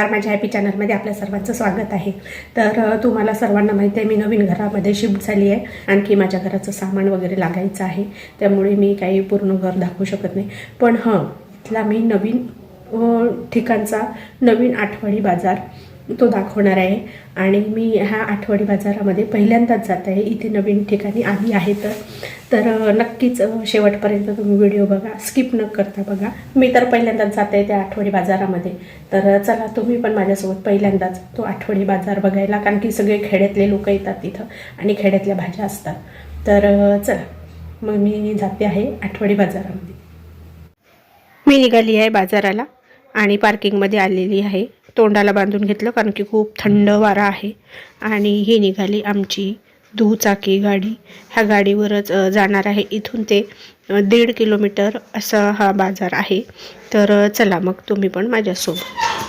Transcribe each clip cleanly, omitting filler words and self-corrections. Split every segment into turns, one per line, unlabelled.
नमस्कार, माझ्या हॅपी चॅनलमध्ये आपल्या सर्वांचं स्वागत आहे। तर तुम्हाला सर्वांना माहिती आहे मी नवीन घरामध्ये शिफ्ट झाली आहे। आणखी माझ्या घराचं सामान वगैरे लागायचं आहे, त्यामुळे मी काही पूर्ण घर दाखवू शकत नाही। पण इथला मी नवीन ठिकाणचा नवीन आठवडी बाजार तो दाखवणार आहे। आणि मी ह्या आठवडी बाजारामध्ये पहिल्यांदाच जात आहे। इथे नवीन ठिकाणी आली आहे तर नक्कीच शेवटपर्यंत तुम्ही व्हिडिओ बघा, स्किप न करता बघा। मी तर पहिल्यांदाच जात आहे त्या आठवडी बाजारामध्ये, तर चला तुम्ही पण माझ्यासोबत पहिल्यांदाच तो आठवडी बाजार बघायला, कारण की सगळे खेड्यातले लोक येतात तिथं आणि खेड्यातल्या भाज्या असतात। तर चला मग मी जाते आहे आठवडी बाजारामध्ये। मी निघाली आहे बाजाराला आणि पार्किंगमध्ये आलेली आहे। तोंडाला बांधून घेतलं कारण की खूप थंड वारा आहे। आणि ही निघाली आमची दुचाकी गाडी। ह्या गाडीवरच जाणार आहे। इथून ते 1.5 किलोमीटर असा हा बाजार आहे। तर चला मग तुम्ही पण माझ्यासोबत।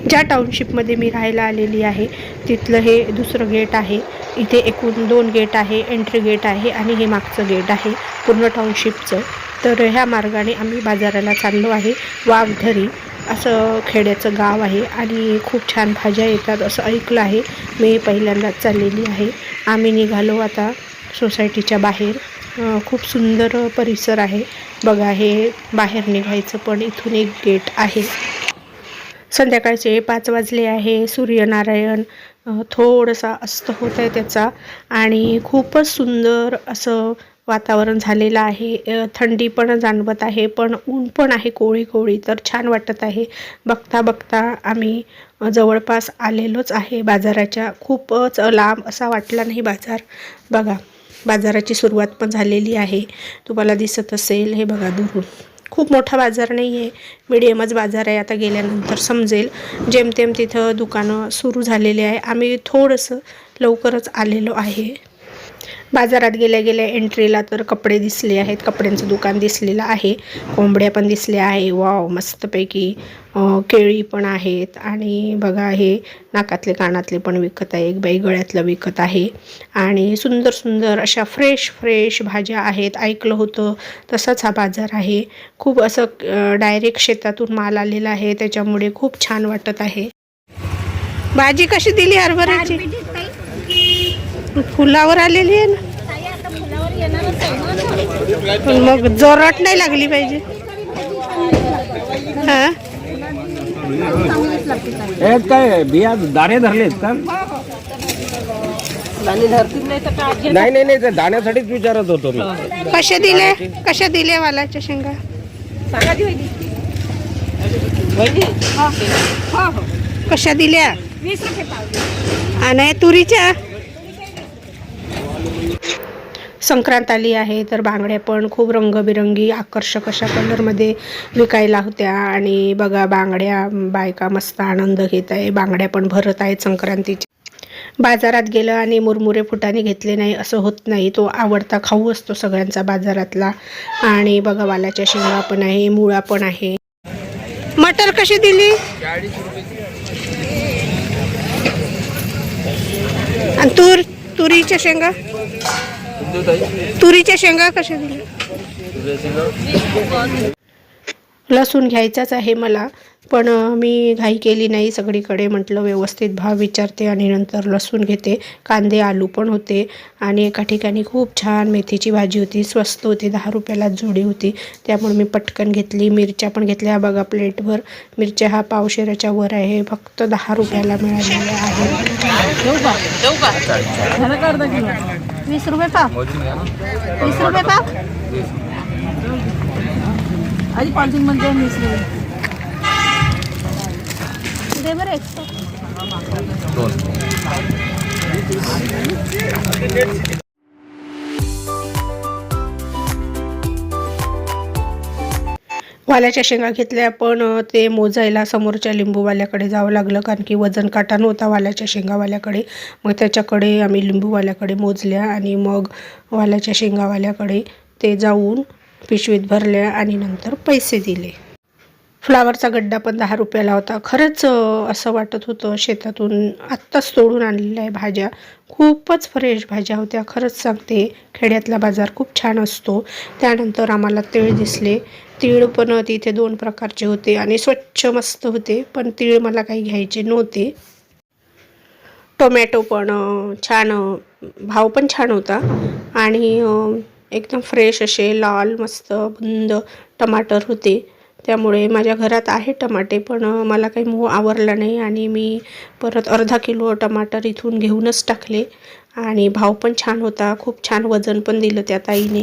ज्या टाउनशिपमध्ये मी राहायला आलेली आहे तिथलं हे दुसरं गेट आहे। इथे एकूण 2 गेट आहे, एंट्री गेट आहे आणि हे मागचं गेट आहे पूर्ण टाउनशिपचं। तर ह्या मार्गाने आम्ही बाजाराला चाललो आहे। वाघधरी असं खेड्याचं गाव आहे आणि खूप छान भाज्या येतात असं ऐकलं आहे। मी पहिल्यांदाच चाललेली आहे। आम्ही निघालो आता सोसायटीच्या बाहेर। खूप सुंदर परिसर आहे बघा। हे बाहेर निघायचं पण इथून एक गेट आहे। संध्याकाळचे 5 वाजले आहे। सूर्यनारायण थोडासा अस्त होत आहे त्याचा आणि खूपच सुंदर असं वातावरण झालेलं आहे। थंडी पण जाणवत आहे, पण ऊन पण आहे कोळी कोळी, तर छान वाटत आहे। बघता बघता आम्ही जवळपास आलेलोच आहे बाजाराच्या। खूपच लांब असा वाटला नाही बाजार। बघा बाजाराची सुरुवात पण झालेली आहे, तुम्हाला दिसत असेल। हे बघा दुरून खूप मोठा बाजार नाही आहे, मिडियमच बाजार आहे। आता गेल्यानंतर समजेल। जेमतेम तिथं दुकानं सुरू झालेले आहे। आम्ही थोडंसं लवकरच आलेलो आहे। बाजारात गेल्या गेल्या एंट्रीला तर कपडे दिसले आहेत, कपड्यांचं दुकान दिसलेलं आहे। कोंबड्या पण दिसल्या आहे, वाव मस्तपैकी। केळी पण आहेत आणि बघा हे नाकातले कानातले पण विकत आहे। एक बाई गळ्यातलं विकत आहे आणि सुंदर सुंदर अशा फ्रेश फ्रेश भाज्या आहेत। ऐकलं होतं तसंच हा बाजार आहे। खूप असं डायरेक्ट शेतातून माल आलेला आहे, त्याच्यामुळे खूप छान वाटत आहे। भाजी कशी दिली हरभऱ्याची? फुलावर आलेली आहे ना, पण मग जोरात नाही लागली पाहिजे।
काय बिया दाणे धरलेत का? नाही नाही नाही, दाण्यासाठीच विचारत होतो मी।
कशा दिले वालाच्या शेंगा? कशा दिल्या?
20 रुपये पाव।
आणि तुरीच्या? संक्रांत आली आहे तर बांगड्या पण खूप रंगबिरंगी आकर्षक अशा कलरमध्ये विकायला होत्या। आणि बघा बांगड्या बायका मस्त आनंद घेत आहे। बांगड्या पण भरत आहेत संक्रांतीच्या। बाजारात गेलं आणि मुरमुरे फुटाणे घेतले नाही असं होत नाही, तो आवडता खाऊ असतो सगळ्यांचा बाजारातला। आणि बघा वालाच्या शेंगा पण आहे, मुळा पण आहे। मटर कशी दिली?
40 रुपये।
आणि तुरीच्या शेंगा? तुरीच्या शेंगा कशा दिल्या? लसूण घ्यायचाच आहे मला, पण मी घाई केली नाही। सगळीकडे म्हटलं व्यवस्थित भाव विचारते आणि नंतर लसूण घेते। कांदे आलू पण होते आणि एका ठिकाणी खूप छान मेथीची भाजी होती, स्वस्त होती, 10 रुपयाला जोडी होती, त्यामुळे मी पटकन घेतली। मिरच्या पण घेतल्या बघा प्लेटभर। मिरच्या हा पावशेराच्या वर आहे, फक्त 10 रुपयाला मिळालेल्या आहे।
20 रुपये पाव। 20 रुपये पाव। आधी पालचिंग मध्ये 20 रुपये दे बरं। 100
वाल्याच्या शेंगा घेतल्या, पण ते मोजायला समोरच्या लिंबूवाल्याकडे जावं लागलं, कारण की वजन काटा नव्हता वाल्याच्या शेंगावाल्याकडे। मग त्याच्याकडे आम्ही लिंबूवाल्याकडे मोजल्या आणि मग वाल्याच्या शेंगावाल्याकडे ते जाऊन पिशवीत भरल्या आणि नंतर पैसे दिले। फ्लावरचा गड्डा पण 10 रुपयाला होता। खरंच असं वाटत होतं शेतातून आत्ताच तोडून आणलेल्या आहे भाज्या। खूपच फ्रेश भाज्या होत्या, खरंच सांगते। खेड्यातला बाजार खूप छान असतो। त्यानंतर आम्हाला तीळ दिसले, तीळ पण तिथे 2 प्रकारचे होते आणि स्वच्छ मस्त होते, पण तीळ मला काही घ्यायचे नव्हते. टोमॅटो पण छान, भाव पण छान होता आणि एकदम फ्रेश असे लाल मस्त बुंद टमाटर होते. त्यामुळे माझ्या घरात आहे टमाटे, पण मला काही मोह आवरला नाही आणि मी परत अर्धा किलो टमाटर इथून घेऊनच टाकले आणि भाव पण छान होता. खूप छान वजन पण दिलं त्या ताईने.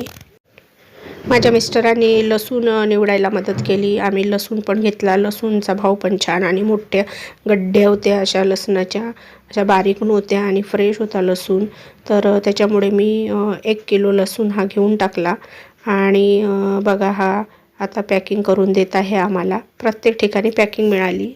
माझ्या मिस्टरांनी लसूण निवडायला मदत केली. आम्ही लसूण पण घेतला. लसूणचा भाव पण छान आणि मोठ्या गड्ड्या होत्या अशा लसणाच्या, अशा बारीक नव्हत्या आणि फ्रेश होता लसूण. तर त्याच्यामुळे मी 1 किलो लसूण हा घेऊन टाकला आणि बघा हा आता पॅकिंग करून देत आहे आम्हाला. प्रत्येक ठिकाणी पॅकिंग मिळाली.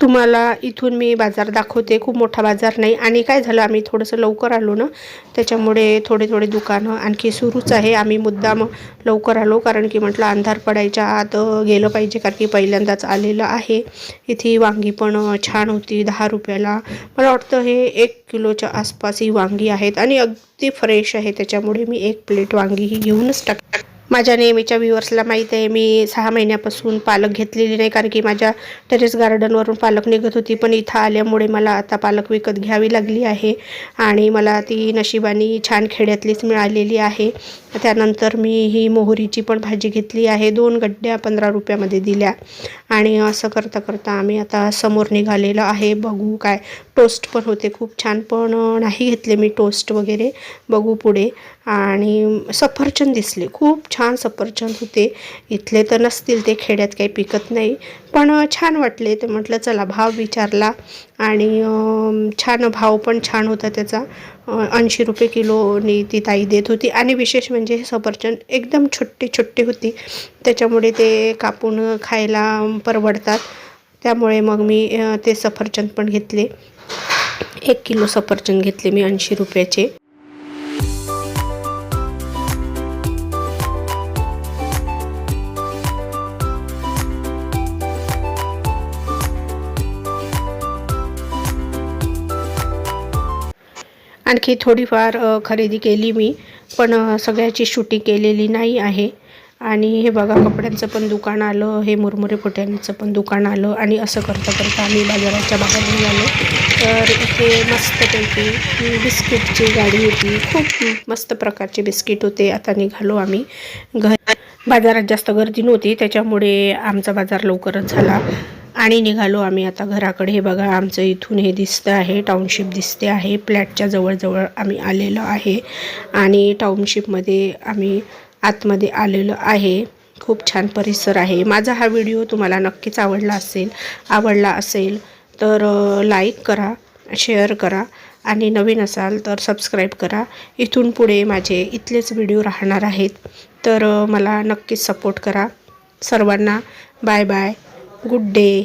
तुम्हाला इथून मी बाजार दाखवते. खूप मोठा बाजार नाही आणि काय झालं, आम्ही थोडंसं लवकर आलो ना, त्याच्यामुळे थोडे दुकानं आणखी सुरूच आहे. आम्ही मुद्दाम लवकर आलो कारण की म्हटलं अंधार पडायच्या आत गेलं पाहिजे, कारण की पहिल्यांदाच आलेलं आहे. इथे वांगी पण छान होती 10 रुपयाला. मला वाटतं हे 1 किलोच्या आसपास ही वांगी आहेत आणि अगदी फ्रेश आहे. त्याच्यामुळे मी 1 प्लेट वांगी ही घेऊनच टाकते. माझ्या नेहमीच्या व्ह्यूअर्सला माहीत आहे मी 6 महिन्यापासून पालक घेतलेली नाही, कारण की माझ्या टेरेस गार्डनवरून पालक निघत होती. पण इथं आल्यामुळे मला आता पालक विकत घ्यावी लागली आहे आणि मला ती नशिबाने छान खेड्यातलीच मिळालेली आहे. त्यानंतर मी ही मोहरीची पण भाजी घेतली आहे. 2 गड्ड्या 15 रुपयामध्ये दिल्या आणि असं करता करता आम्ही आता समोर निघालेलो आहे. बघू काय, टोस्ट पण होते खूप छान, पण नाही घेतले मी टोस्ट वगैरे, बघू पुढे. आणि सफरचंद दिसले, खूप छान सफरचंद होते. इथले तर नसतील, ते खेड्यात काही पिकत नाही, पण छान वाटले. ते म्हटलं चला भाव विचारला आणि छान भाव पण छान होता त्याचा. 80 रुपये किलोनी ती ताई देत होती आणि विशेष म्हणजे हे सफरचंद एकदम छोटे होती, त्याच्यामुळे ते कापून खायला परवडतात. त्यामुळे मग मी ते सफरचंद पण घेतले. 1 किलो सफरचंद घेतले मी 80 रुपयाचे. आणखी थोडीफार खरेदी केली मी, पण सगळ्याची शूटिंग केलेली नाही आहे. आणि हे बघा कपड्यांचं पण दुकान आलं, हे मुरमुरे फुट्यांचं पण दुकान आलं आणि असं करता करता आम्ही बाजाराच्या बाहेर निघालो. तर इथे मस्तपैकी बिस्किटची गाडी होती, खूप मस्त प्रकारचे बिस्किट होते. आता निघालो आम्ही बाजारात जास्त गर्दी नव्हती, त्याच्यामुळे आमचा बाजार लवकरच झाला आणि निघालो आम्ही आता घराकडे. हे बघा आमचं इथून हे दिसतं आहे, टाउनशिप दिसते आहे. फ्लॅटच्या जवळ आम्ही आलेलो आहे आणि टाउनशिपमध्ये आम्ही आतमध्ये आलेलो आहे. खूप छान परिसर आहे. माझा हा व्हिडिओ तुम्हाला नक्कीच आवडला असेल तर लाईक करा, शेअर करा आणि नवीन असाल तर सबस्क्राईब करा. इथून पुढे माझे इथलेच व्हिडिओ राहणार आहेत, तर मला नक्कीच सपोर्ट करा. सर्वांना बाय बाय, गुड डे.